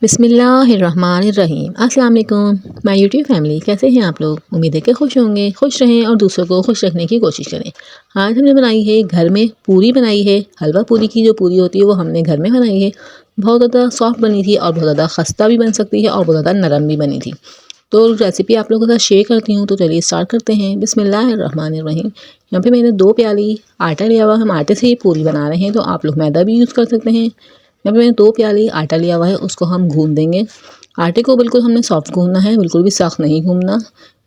बिस्मिल्लाहिर्रहमानिर्रहीम। अस्सलाम वालेकुम माय यूट्यूब फैमिली, कैसे हैं आप लोग। उम्मीद है कि खुश होंगे, खुश रहें और दूसरों को खुश रखने की कोशिश करें। आज हमने बनाई है घर में पूरी बनाई है। हलवा पूरी की जो पूरी होती है वो हमने घर में बनाई है। बहुत ज़्यादा सॉफ्ट बनी थी और बहुत ज़्यादा खस्ता भी बन सकती है और बहुत ज़्यादा नरम भी बनी थी। तो रेसिपी आप लोगों के साथ शेयर करती हूँ, तो चलिए स्टार्ट करते हैं। बिस्मिल्लाहिर्रहमानिर्रहीम। यहाँ पे मैंने 2 प्याली आटा लिया हुआ। हम आटे से ही पूरी बना रहे हैं, तो आप लोग मैदा भी यूज़ कर सकते हैं। यहाँ पे मैंने 2 प्याली आटा लिया हुआ है, उसको हम गूंद देंगे। आटे को बिल्कुल हमने सॉफ्ट गूंदना है, बिल्कुल भी सख्त नहीं गूंदना।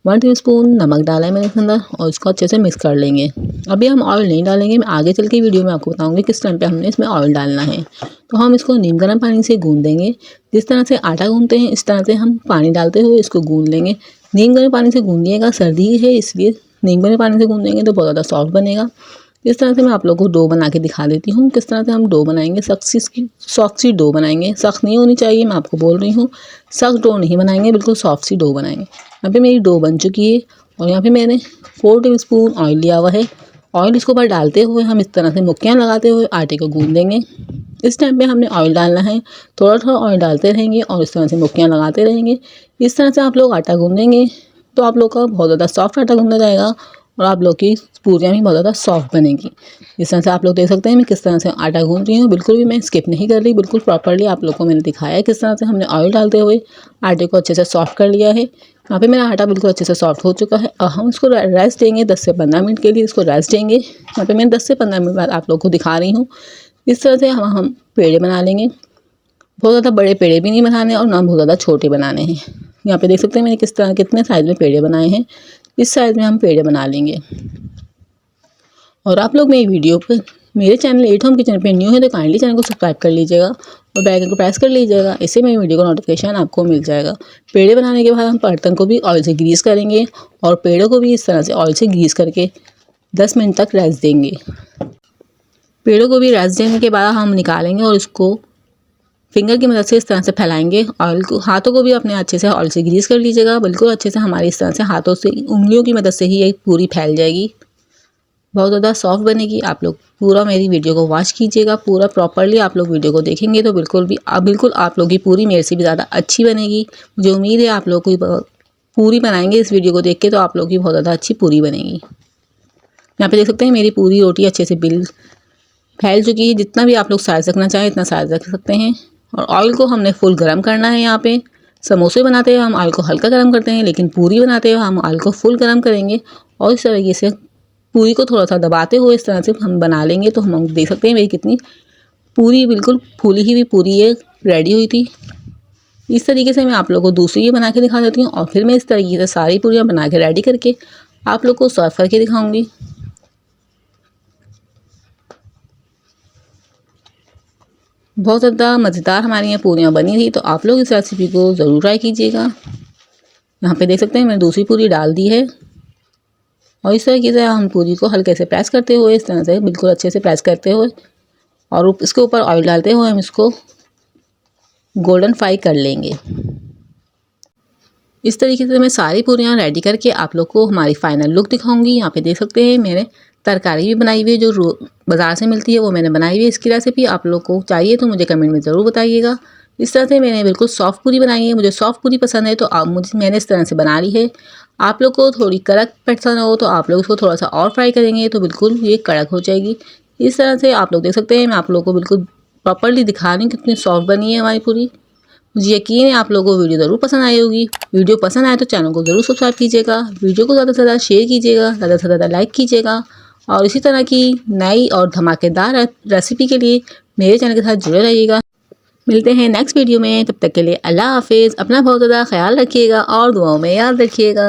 1 टीस्पून नमक डाला है मैंने इसके अंदर और इसको अच्छे से मिक्स कर लेंगे। अभी हम ऑयल नहीं डालेंगे, मैं आगे चल के वीडियो में आपको बताऊंगी किस टाइम पे हमने इसमें ऑयल डालना है। तो हम इसको नीम गर्म पानी से गूंद देंगे। जिस तरह से आटा गूंदते हैं इस तरह से हम पानी डालते हुए इसको गूंद लेंगे। नीम गर्म पानी से गूंदिएगा, सर्दी है इसलिए नीम गर्म पानी से गूंदेंगे तो बहुत ज़्यादा सॉफ्ट बनेगा। इस तरह से मैं आप लोगों को डो बना के दिखा देती हूँ किस तरह से हम डो बनाएंगे। सॉफ्ट सी डो बनाएंगे, सख्त नहीं होनी चाहिए, मैं आपको बोल रही हूँ। सख्त डो नहीं बनाएंगे, बिल्कुल सॉफ्ट सी डो बनाएंगे। यहाँ पे मेरी डो बन चुकी है और यहाँ पे मैंने 4 टेबलस्पून ऑयल लिया हुआ है। ऑयल इसके ऊपर डालते हुए हम इस तरह से मुक्कियाँ लगाते हुए आटे को गूंद देंगे। इस टाइम पे हमने ऑयल डालना है, थोड़ा थोड़ा ऑयल डालते रहेंगे और इस तरह से मुक्कियाँ लगाते रहेंगे। इस तरह से आप लोग आटा गूंदेंगे तो आप लोग का बहुत ज़्यादा सॉफ्ट आटा गूंदा जाएगा और आप लोग की पूरियाँ भी बहुत ज़्यादा सॉफ्ट बनेगी। इस तरह से आप लोग देख सकते हैं मैं किस तरह से आटा गूंद रही हूँ। बिल्कुल भी मैं स्किप नहीं कर रही, बिल्कुल प्रॉपर्ली आप लोग को मैंने दिखाया है किस तरह से हमने ऑयल डालते हुए आटे को अच्छे से सॉफ्ट कर लिया है। यहाँ पे मेरा आटा बिल्कुल अच्छे से सॉफ्ट हो चुका है और हम इसको रेस्ट देंगे 10 से 15 मिनट के लिए। इसको रेस्ट देंगे। यहाँ पे मैं 10 से 15 मिनट बाद आप लोग को दिखा रही हूँ। इस तरह से हम पेड़े बना लेंगे। बहुत ज़्यादा बड़े पेड़े भी नहीं बनाने और ना बहुत ज़्यादा छोटे बनाने हैं। यहाँ पे देख सकते हैं मैंने किस तरह कितने साइज़ में पेड़े बनाए हैं। इस साइज़ में हम पेड़े बना लेंगे। और आप लोग मेरी वीडियो पर मेरे चैनल एट होम किचन पे न्यू है तो काइंडली चैनल को सब्सक्राइब कर लीजिएगा और बेल आइकन को प्रेस कर लीजिएगा, इससे मेरी वीडियो का नोटिफिकेशन आपको मिल जाएगा। पेड़े बनाने के बाद हम बर्तन को भी ऑयल से ग्रीस करेंगे और पेड़ों को भी इस तरह से ऑयल से ग्रीस करके 10 मिनट तक रेस्ट देंगे। पेड़ों को भी रेस्ट देने के बाद हम निकालेंगे और इसको फिंगर की मदद से इस तरह से फैलाएंगे। ऑयल को हाथों को भी अपने अच्छे से ऑयल से ग्रीस कर लीजिएगा, बिल्कुल अच्छे से हमारी इस तरह से हाथों से उंगलियों की मदद से ही ये पूरी फैल जाएगी। बहुत ज़्यादा सॉफ्ट बनेगी। आप लोग पूरा मेरी वीडियो को वॉच कीजिएगा, पूरा प्रॉपर्ली आप लोग वीडियो को देखेंगे तो बिल्कुल आप लोग की पूरी मेरे से भी ज़्यादा अच्छी बनेगी। मुझे उम्मीद है आप लोग कोई पूरी बनाएंगे इस वीडियो को देख के तो आप लोग की बहुत ज़्यादा अच्छी पूरी बनेगी। यहाँ पे देख सकते हैं मेरी पूरी रोटी अच्छे से फैल चुकी है। जितना भी आप लोग साइज़ रखना चाहें इतना साइज़ रख सकते हैं। और ऑयल को हमने फुल गर्म करना है। यहाँ पे समोसे बनाते हुए हम ऑयल को हल्का गर्म करते हैं, लेकिन पूरी बनाते हुए हम ऑयल को फुल गर्म करेंगे और इस तरीके से पूरी को थोड़ा सा दबाते हुए इस तरह से हम बना लेंगे। तो हम देख सकते हैं मेरी कितनी पूरी बिल्कुल फूली हुई पूरी ये रेडी हुई थी। इस तरीके से मैं आप लोगों को दूसरी बना के दिखा देती हूँ और फिर मैं इस तरीके से सारी पूरियाँ बना के रेडी करके आप लोग को सर्व करके दिखाऊँगी। बहुत ज़्यादा मज़ेदार हमारी यहाँ पूरियाँ बनी थी, तो आप लोग इस रेसिपी को ज़रूर ट्राई कीजिएगा। यहाँ पे देख सकते हैं मैंने दूसरी पूरी डाल दी है और इस तरीके से हम पूरी को हल्के से प्रेस करते हुए इस तरह से बिल्कुल अच्छे से प्रेस करते हुए और इसके ऊपर ऑयल डालते हुए हम इसको गोल्डन फ्राई कर लेंगे। इस तरीके से मैं सारी पूरियाँ रेडी करके आप लोग को हमारी फाइनल लुक दिखाऊंगी। यहाँ पे देख सकते हैं मैंने तरकारी भी बनाई हुई है जो बाज़ार से मिलती है, वो मैंने बनाई हुई है। इसकी रेसिपी आप लोग को चाहिए तो मुझे कमेंट में ज़रूर बताइएगा। इस तरह से मैंने बिल्कुल सॉफ्ट पूरी बनाई है। मुझे सॉफ्ट पूरी पसंद है तो मैंने इस तरह से बना ली है। आप लोग को थोड़ी कड़क पसंद हो तो आप लोग इसको थोड़ा सा और फ्राई करेंगे तो बिल्कुल ये कड़क हो जाएगी। इस तरह से आप लोग देख सकते हैं मैं आप लोग को बिल्कुल प्रॉपर्ली दिखा रही हूँ कितनी सॉफ्ट बनी है हमारी पूरी। मुझे यकीन है आप लोगों को वीडियो ज़रूर पसंद आई होगी। वीडियो पसंद आए तो चैनल को ज़रूर सब्सक्राइब कीजिएगा, वीडियो को ज़्यादा से ज़्यादा शेयर कीजिएगा, ज़्यादा से ज़्यादा लाइक कीजिएगा और इसी तरह की नई और धमाकेदार रेसिपी के लिए मेरे चैनल के साथ जुड़े रहिएगा। मिलते हैं नेक्स्ट वीडियो में, तब तक के लिए अल्लाह हाफिज़। अपना बहुत ज़्यादा ख्याल रखिएगा और दुआओं में याद रखिएगा।